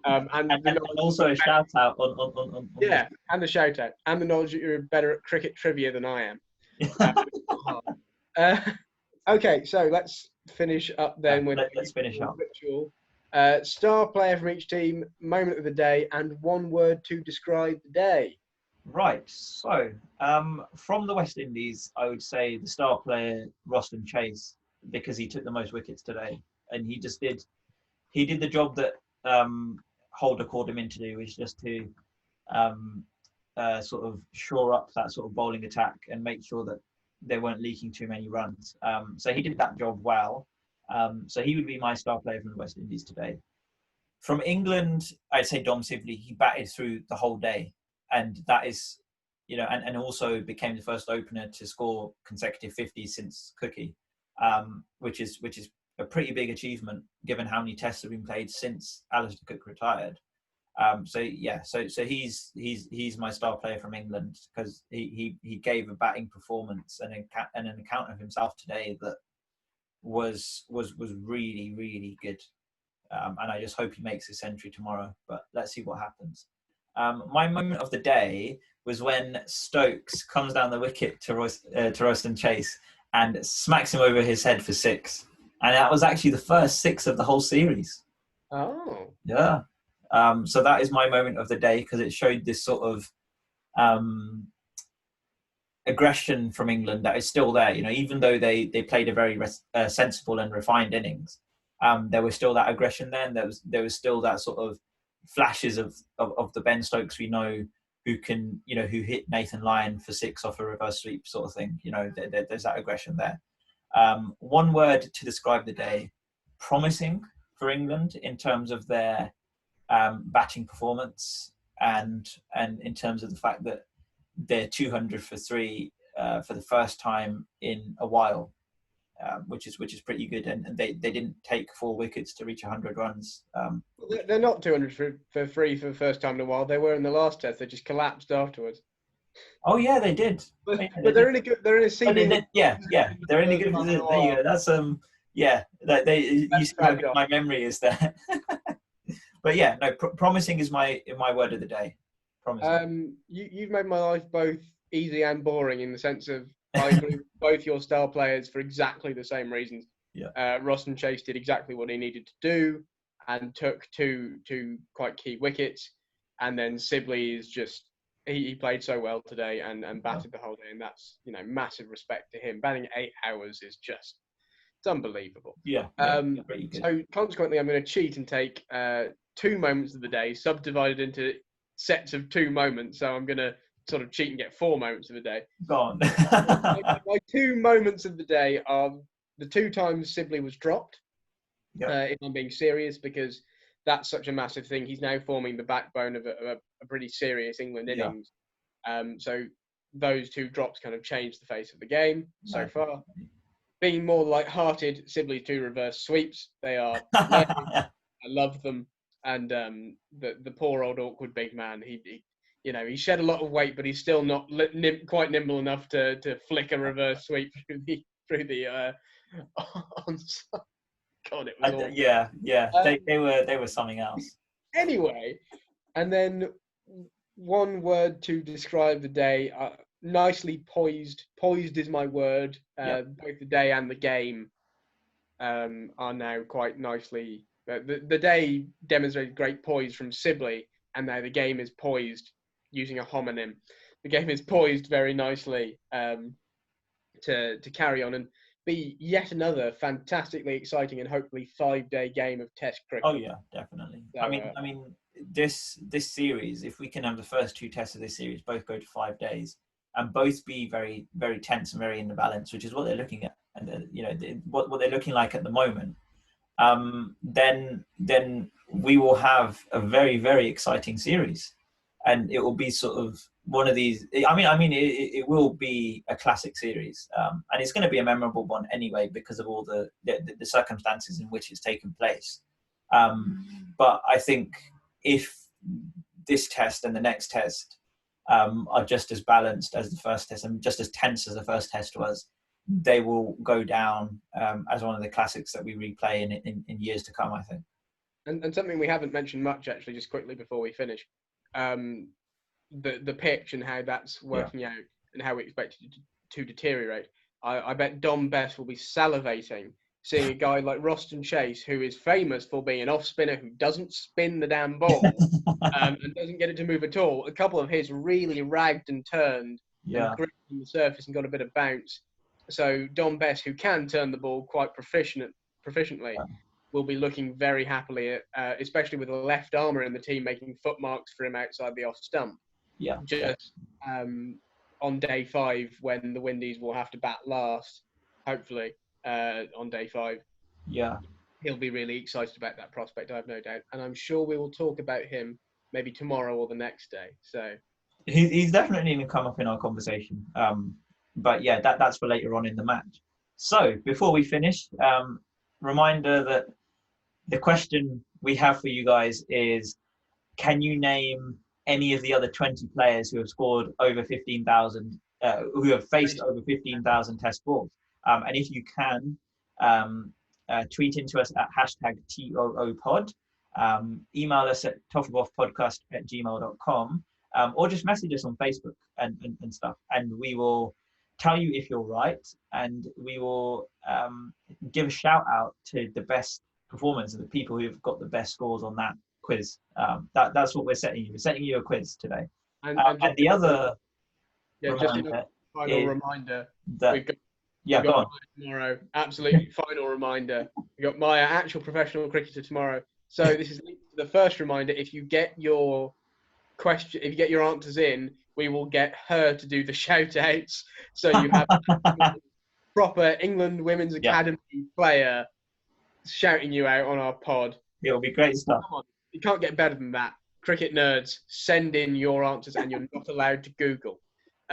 And also a shout out on yeah, and the shout out, and the knowledge that you're better at cricket trivia than I am. Okay, so let's finish up then with let's finish up. Ritual. Star player from each team, moment of the day, and one word to describe the day. Right. So, from the West Indies, I would say the star player, Roston Chase, because he took the most wickets today, and he did the job that Holder called him in to do, which is just to sort of shore up that sort of bowling attack and make sure that they weren't leaking too many runs. So he did that job well. So he would be my star player from the West Indies today. From England, I'd say Dom Sibley. He batted through the whole day. And that is, and also became the first opener to score consecutive 50s since Cookie, which is a pretty big achievement given how many tests have been played since Alistair Cook retired. So he's my star player from England because he gave a batting performance and an account of himself today that was really, really good. And I just hope he makes a century tomorrow. But let's see what happens. My moment of the day was when Stokes comes down the wicket to Roston Chase and smacks him over his head for 6. And that was actually the first 6 of the whole series. Oh. Yeah. So that is my moment of the day because it showed this sort of aggression from England that is still there. Even though they played a very sensible and refined innings, there was still that aggression there, and there was still that sort of flashes of the Ben Stokes we know who can, who hit Nathan Lyon for 6 off a reverse sweep sort of thing. There's that aggression there. One word to describe the day: promising for England in terms of their batting performance and in terms of the fact that they're 200 for 3 for the first time in a while, which is pretty good, and they didn't take 4 wickets to reach 100 runs. They're not 200 for 3 for the first time in a while. They were in the last test. They just collapsed afterwards. Oh yeah, they did. But they're in a good. They're in a seeming. Yeah. They're in a good. There you go. That's yeah. You see how good my memory is there. But yeah, no. Promising is my word of the day. Promising. You've made my life both easy and boring in the sense of I agree with both your star players for exactly the same reasons. Yeah. Roston Chase did exactly what he needed to do and took two quite key wickets, and then Sibley is just he played so well today and batted the whole day, and that's massive respect to him. Batting 8 hours is just it's unbelievable. Yeah. So consequently, I'm going to cheat and take 2 moments of the day subdivided into sets of 2 moments. So I'm going to sort of cheat and get 4 moments of the day. Go on. My 2 moments of the day are the 2 times Sibley was dropped. If I'm being serious, because that's such a massive thing. He's now forming the backbone of a pretty serious England innings. So those 2 drops kind of changed the face of the game so far. Being more light-hearted, Sibley's 2 reverse sweeps. They are I love them. And the poor old awkward big man, he shed a lot of weight, but he's still not quite nimble enough to flick a reverse sweep through the onside. God, it was awful. Yeah. They were something else. Anyway, and then one word to describe the day: nicely poised. Poised is my word. Both the day and the game are now quite nicely. The day demonstrated great poise from Sibley, and now the game is poised using a homonym. The game is poised very nicely to carry on and be yet another fantastically exciting and hopefully 5-day game of Test cricket. Oh yeah, definitely. So, I mean, this series, if we can have the first 2 tests of this series both go to 5 days and both be very, very tense and very in the balance, which is what they're looking at, and what they're looking like at the moment, then we will have a very, very exciting series, and it will be sort of one of these. It will be a classic series, and it's going to be a memorable one anyway because of all the circumstances in which it's taken place. But I think if this test and the next test are just as balanced as the first test and just as tense as the first test was, they will go down as one of the classics that we replay in years to come, I think. And something we haven't mentioned much, actually, just quickly before we finish, the pitch and how that's working out and how we expect it to deteriorate. I bet Dom Bess will be salivating seeing a guy like Roston Chase, who is famous for being an off spinner who doesn't spin the damn ball and doesn't get it to move at all. A couple of his really ragged and turned and gripped on the surface and got a bit of bounce. So Dom Bess, who can turn the ball quite proficiently, will be looking very happily at, especially with a left armer in the team making foot marks for him outside the off stump. Yeah. Just on day 5, when the Windies will have to bat last, hopefully on day 5. Yeah. He'll be really excited about that prospect, I have no doubt. And I'm sure we will talk about him maybe tomorrow or the next day. So he's definitely going to come up in our conversation. But yeah, that's for later on in the match. So before we finish, reminder that the question we have for you guys is, can you name any of the other 20 players who have scored over 15,000, who have faced over 15,000 test balls? And if you can, tweet into us at #TOOpod, email us at toffleboffpodcast@gmail.com, or just message us on Facebook and stuff. And we will tell you if you're right, and we will give a shout out to the best performance of the people who've got the best scores on that quiz. That's what we're setting you. We're setting you a quiz today. And the other final reminder that we've got go on. Tomorrow. Absolutely final reminder. We've got Maya, actual professional cricketer, tomorrow. So this is the first reminder. If you get your answers in, we will get her to do the shout outs. So you have a proper England Women's Academy player shouting you out on our pod. It'll be great stuff. Come on, you can't get better than that. Cricket nerds, send in your answers, and you're not allowed to Google.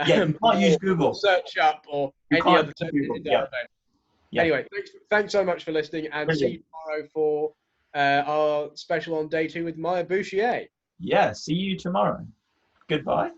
You can't use Google. Search up or any other search engine. Anyway, thanks so much for listening, and see you tomorrow for our special on day 2 with Maya Bouchier. Yeah, see you tomorrow. Goodbye.